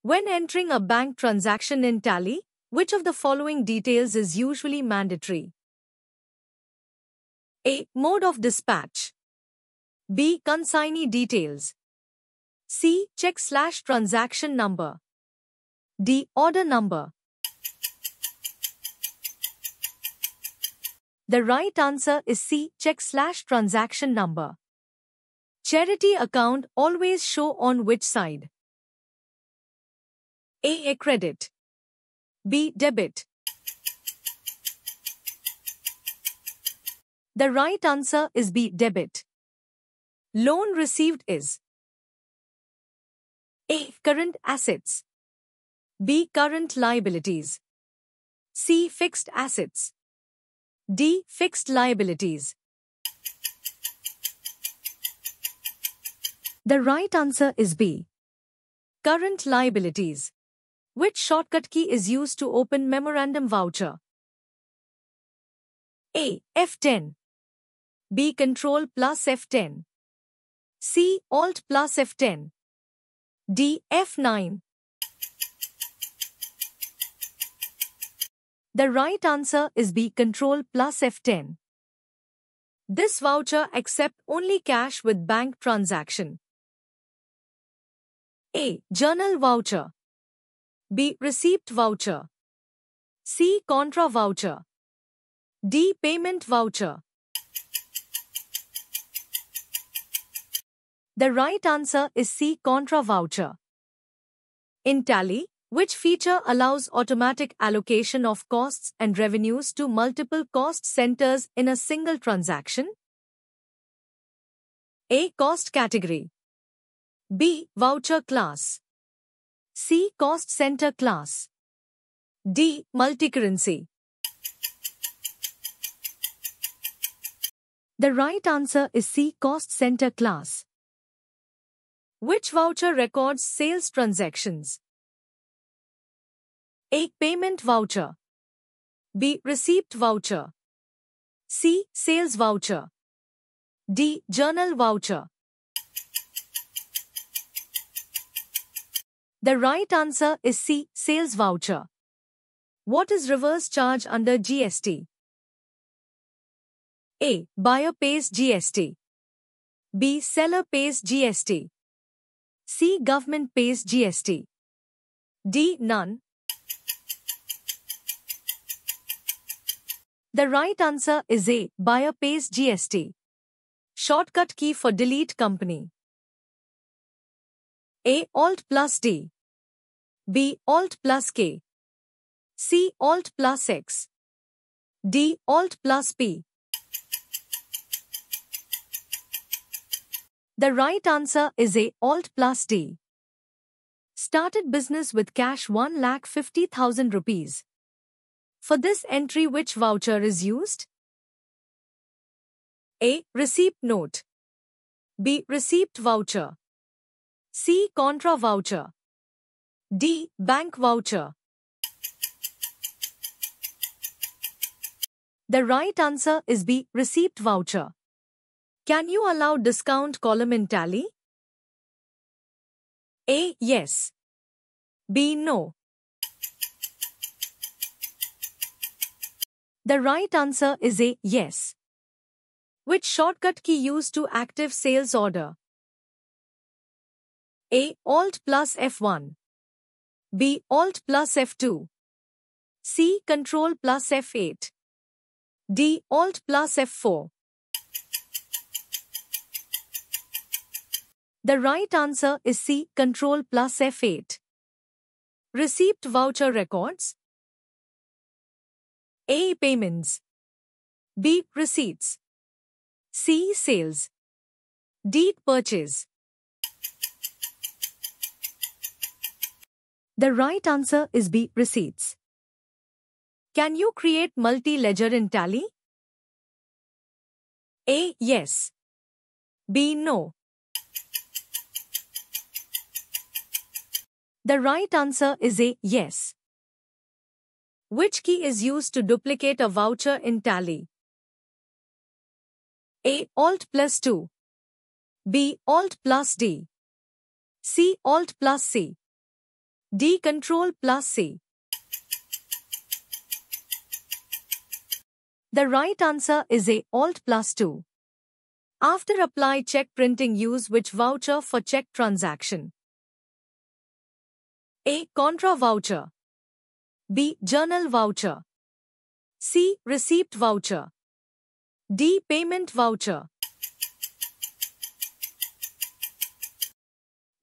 When entering a bank transaction in Tally, which of the following details is usually mandatory? A. Mode of dispatch. B. Consignee details. C. Check/transaction number. D. Order number. The right answer is C. Check/transaction number. Charity account always show on which side? A. Credit. B. Debit. The right answer is B. Debit. Loan received is A. Current assets. B. Current liabilities. C. Fixed assets. D. Fixed liabilities. The right answer is B. Current liabilities. Which shortcut key is used to open memorandum voucher? A. F10. B. Control plus F10. C. Alt plus F10. D. F9. The right answer is B. Control plus F10. This voucher accept only cash with bank transaction. A. Journal voucher. B. Receipt voucher. C. Contra voucher. D. Payment voucher. The right answer is C. Contra voucher. In Tally, which feature allows automatic allocation of costs and revenues to multiple cost centers in a single transaction? A. Cost category. B. Voucher class. C. Cost center class. D. Multicurrency. The right answer is C. Cost center class. Which voucher records sales transactions? A. Payment voucher. B. Receipt voucher. C. Sales voucher. D. Journal voucher. The right answer is C. Sales voucher. What is reverse charge under GST? A. Buyer pays GST. B. Seller pays GST. C. Government pays GST. D. None. The right answer is A. Buyer pays GST. Shortcut key for delete company. A. Alt plus D. B. Alt plus K. C. Alt plus X. D. Alt plus P. The right answer is A. Alt plus D. Started business with cash 1,50,000 rupees. For this entry, which voucher is used? A. Receipt note. B. Receipt voucher. C. Contra voucher. D. Bank voucher. The right answer is B. Receipt voucher. Can you allow discount column in Tally? A. Yes. B. No. The right answer is A. Yes. Which shortcut key used to active sales order? A. Alt plus F1. B. Alt plus F2. C. Control plus F8. D. Alt plus F4. The right answer is C. Control plus F8. Receipt voucher records. A. Payments. B. Receipts. C. Sales. D. Purchase. The right answer is B. Receipts. Can you create multi-ledger in Tally? A. Yes. B. No. The right answer is A. Yes. Which key is used to duplicate a voucher in Tally? A. Alt plus 2. B. Alt plus D. C. Alt plus C. D. Control plus C. The right answer is A. Alt plus 2. After apply check printing, use which voucher for check transaction? A. Contra voucher. B. Journal voucher. C. Receipt voucher. D. Payment voucher.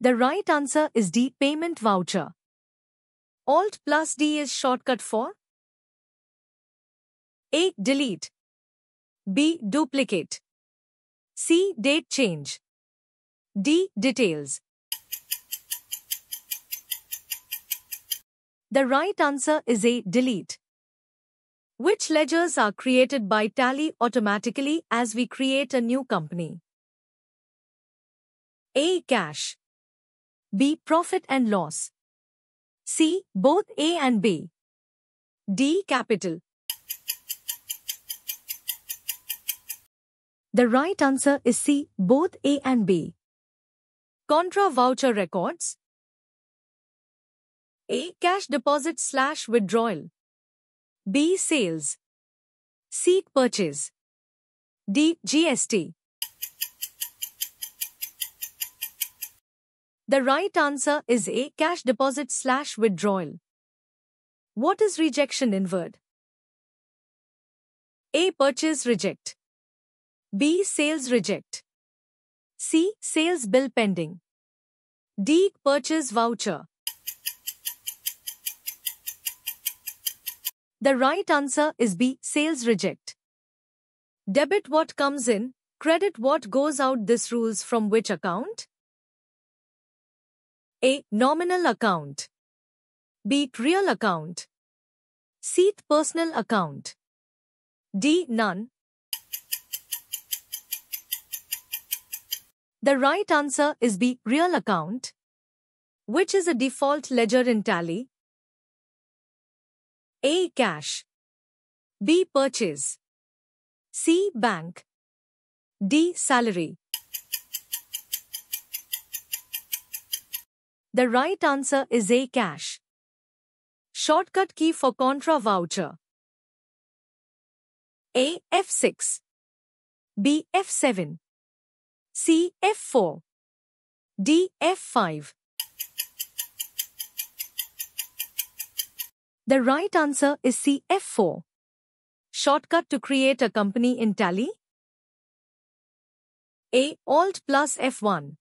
The right answer is D. Payment voucher. Alt plus D is shortcut for A. Delete. B. Duplicate. C. Date change. D. Details. The right answer is A. Delete. Which ledgers are created by Tally automatically as we create a new company? A. Cash. B. Profit and loss. C. Both A and B. D. Capital. The right answer is C. Both A and B. Contra voucher records. A. Cash deposit / withdrawal. B. Sales. C. Purchase. D. GST. The right answer is A. Cash deposit / withdrawal. What is rejection in word? A. Purchase reject. B. Sales reject. C. Sales bill pending. D. Purchase voucher. The right answer is B. Sales reject. Debit what comes in, credit what goes out. This rules from which account? A. Nominal account. B. Real account. C. Personal account. D. None. The right answer is B. Real account. Which is a default ledger in Tally? A. Cash. B. Purchase. C. Bank. D. Salary. The right answer is A. Cash. Shortcut key for contra voucher. A. F6. B. F7. C. F4. D. F5. The right answer is C. F4. Shortcut to create a company in Tally? A. Alt plus F1.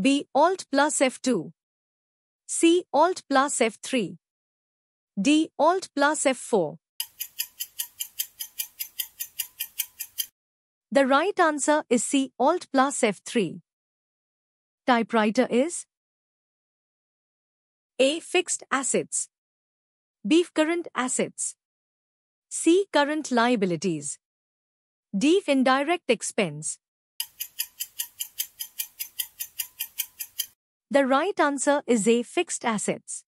B. Alt plus F2. C. Alt plus F3. D. Alt plus F4. The right answer is C. Alt plus F3. Typewriter is A. Fixed assets. B. Current assets. C. Current liabilities. D. Indirect expense. The right answer is A. Fixed assets.